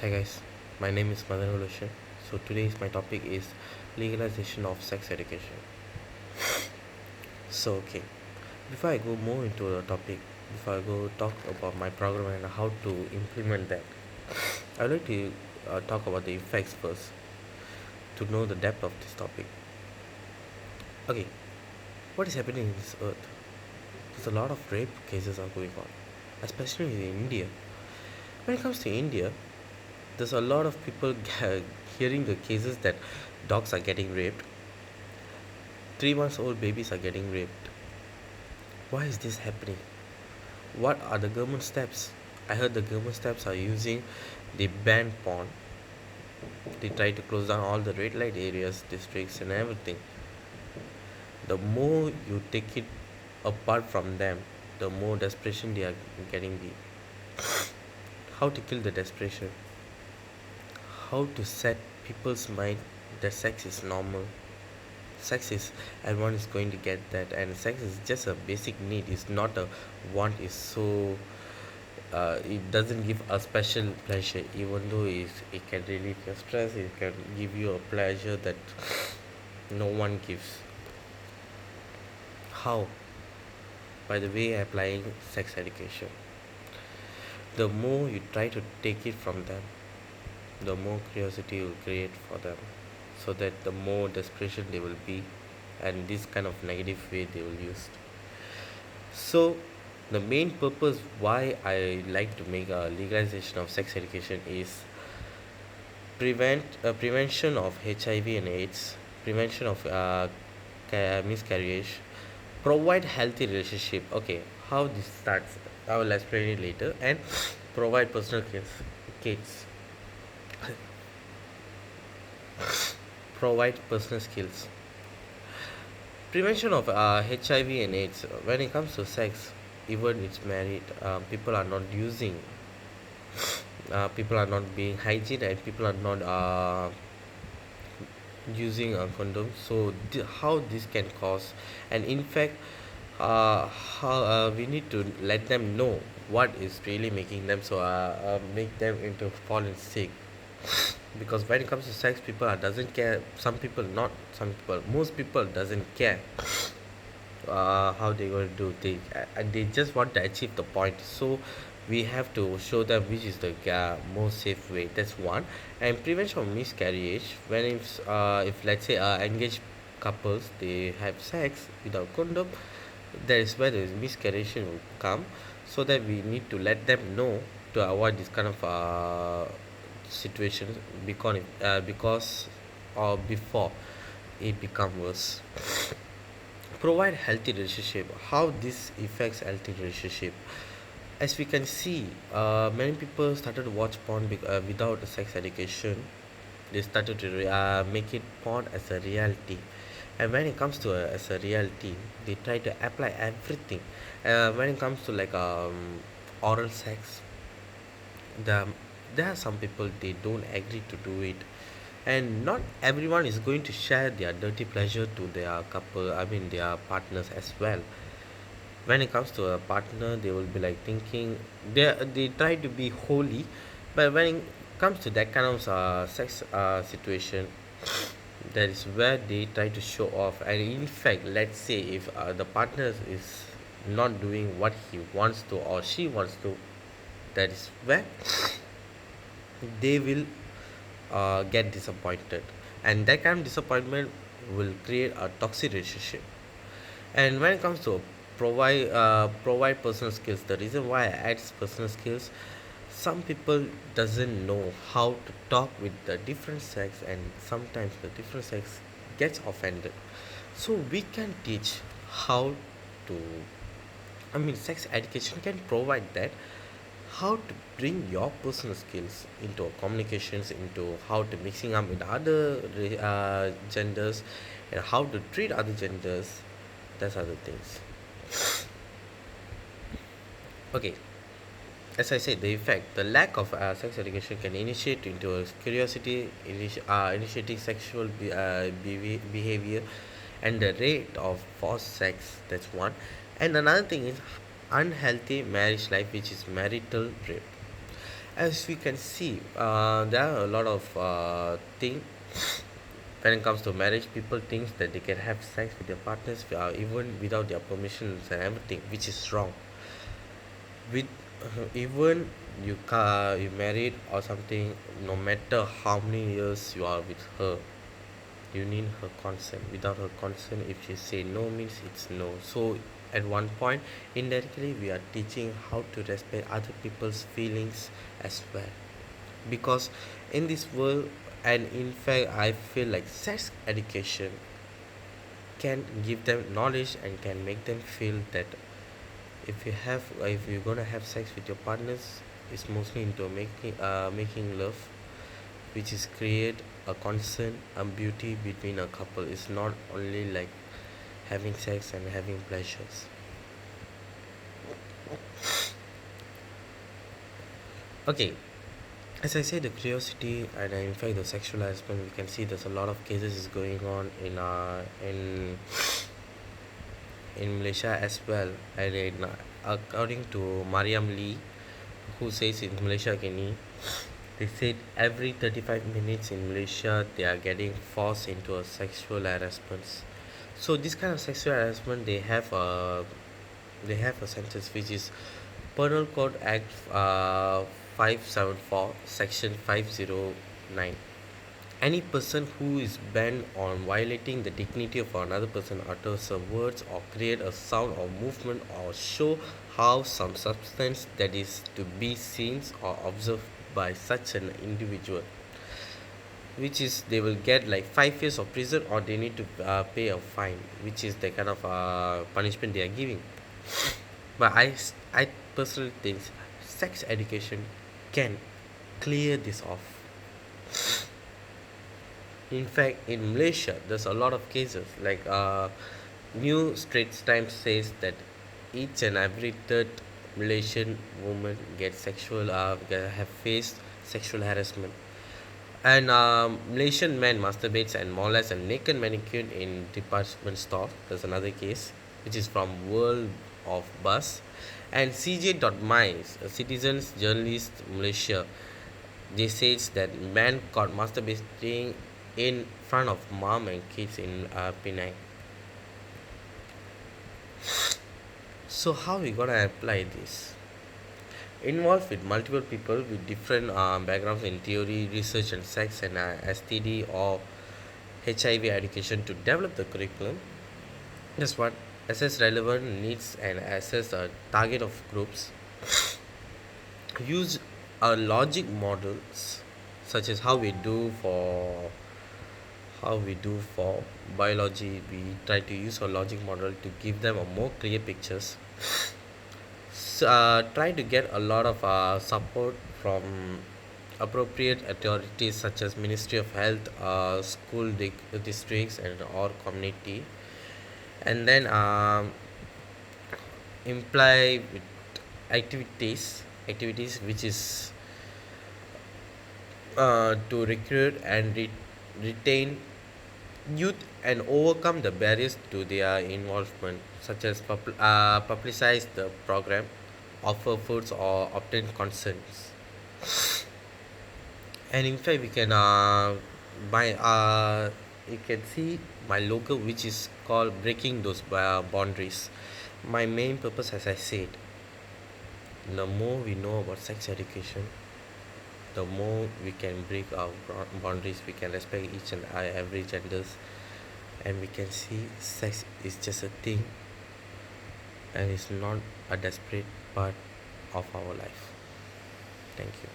Hi guys, my name is Madan Evolution. So today's my topic is legalization of sex education. So before I go more into the topic, before I go talk about my program and how to implement that, I'd like to talk about the effects first to know the depth of this topic. Okay, what is happening in this earth? There's a lot of rape cases are going on, especially in India. When it comes to India, there's a lot of people hearing the cases that dogs are getting raped, 3 months old babies are getting raped. Why is this happening? What are the government steps? I heard the government steps are using the ban porn. They try to close down all the red light areas, districts, and everything. The more you take it apart from them, the more desperation they are getting. How to kill the desperation? How to set people's mind that sex is normal? Sex is everyone is going to get that, and sex is just a basic need. It's not a want. Is so it doesn't give a special pleasure, even though it can relieve your stress. It can give you a pleasure that no one gives. How? By the way applying sex education. The more you try to take it from them, the more curiosity you will create for them, so that the more desperation they will be, and this kind of negative way they will use. So the main purpose why I like to make a legalization of sex education is prevention of HIV and AIDS, prevention of miscarriage, provide healthy relationship. Okay, how this starts, I will explain it later. And provide personal kids, provide personal skills, prevention of HIV and AIDS. When it comes to sex, even it's married, people are not using, people are not being hygiene, and people are not using a condom. So how this can cause, and in fact, how we need to let them know what is really making them so make them into falling sick. Because when it comes to sex, people are doesn't care. Some people, not some people, most people doesn't care how they going to do things, and they just want to achieve the point. So we have to show them which is the most safe way. That's one. And prevention of miscarriage. When if let's say engaged couples, they have sex without condom, that is where the miscarriage will come. So that we need to let them know to avoid this kind of situations, because or before it become worse. Provide healthy relationship. How this affects healthy relationship? As we can see, many people started to watch porn without sex education. They started to make it porn as a reality, and when it comes to as a reality, they try to apply everything. When it comes to like oral sex, the there are some people they don't agree to do it, and not everyone is going to share their dirty pleasure to their couple, I mean their partners as well. When it comes to a partner, they will be like thinking they try to be holy, but when it comes to that kind of sex situation, that is where they try to show off. And in fact, let's say if the partner is not doing what he wants to or she wants to, that is where they will get disappointed, and that kind of disappointment will create a toxic relationship. And when it comes to provide personal skills, the reason why I add personal skills, some people doesn't know how to talk with the different sex, and sometimes the different sex gets offended. So we can teach how to, I mean, sex education can provide that, how to bring your personal skills into communications, into how to mixing up with other genders, and how to treat other genders. That's other things. Okay, as I said, the effect, the lack of sex education can initiate into a curiosity, initiating sexual behavior, and the rate of forced sex. That's one. And another thing is unhealthy marriage life, which is marital rape. As we can see, there are a lot of things when it comes to marriage. People think that they can have sex with their partners even without their permissions and everything, which is wrong. With even you married or something, no matter how many years you are with her, you need her consent. Without her consent, if she say no, means it's no. So at one point, indirectly, we are teaching how to respect other people's feelings as well, because in this world, and in fact I feel like sex education can give them knowledge and can make them feel that if you're gonna have sex with your partners, it's mostly into making love, which is create a concern and beauty between a couple. It's not only like having sex and having pleasures. Okay, as I said, the curiosity and in fact the sexual harassment, we can see there's a lot of cases is going on in Malaysia as well. And according to Mariam Lee, who says in Malaysia Kini, they said every 35 minutes in Malaysia they are getting forced into a sexual harassment. So this kind of sexual harassment, they have a sentence which is Penal Code Act 574 Section 509. Any person who is bent on violating the dignity of another person utters a words or create a sound or movement or show how some substance that is to be seen or observed by such an individual, which is they will get like 5 years of prison or they need to pay a fine, which is the kind of punishment they are giving. But I personally think sex education can clear this off. In fact, in Malaysia, there's a lot of cases like New Straits Times says that each and every third Malaysian woman have faced sexual harassment. And Malaysian man masturbates and molests a naked mannequin in department store. There's another case, which is from World of Bus. And CJ.my, a citizens journalist Malaysia, they says that man caught masturbating in front of mom and kids in Penang. So how we gonna apply this? Involved with multiple people with different backgrounds in theory, research, and sex and STD or HIV education to develop the curriculum. That's what assess relevant needs and assess a target of groups. Use our logic models, such as how we do for biology. We try to use a logic model to give them a more clear pictures. Try to get a lot of support from appropriate authorities such as Ministry of Health, districts, and or community, and then imply with activities which is to recruit and retain youth and overcome the barriers to their involvement, such as publicize the program, offer foods, or obtain consents. And in fact, we can by you can see my logo, which is called breaking those boundaries. My main purpose, as I said, the more we know about sex education, the more we can break our boundaries. We can respect each and every genders, and we can see sex is just a thing and it's not a desperate part of our life. Thank you.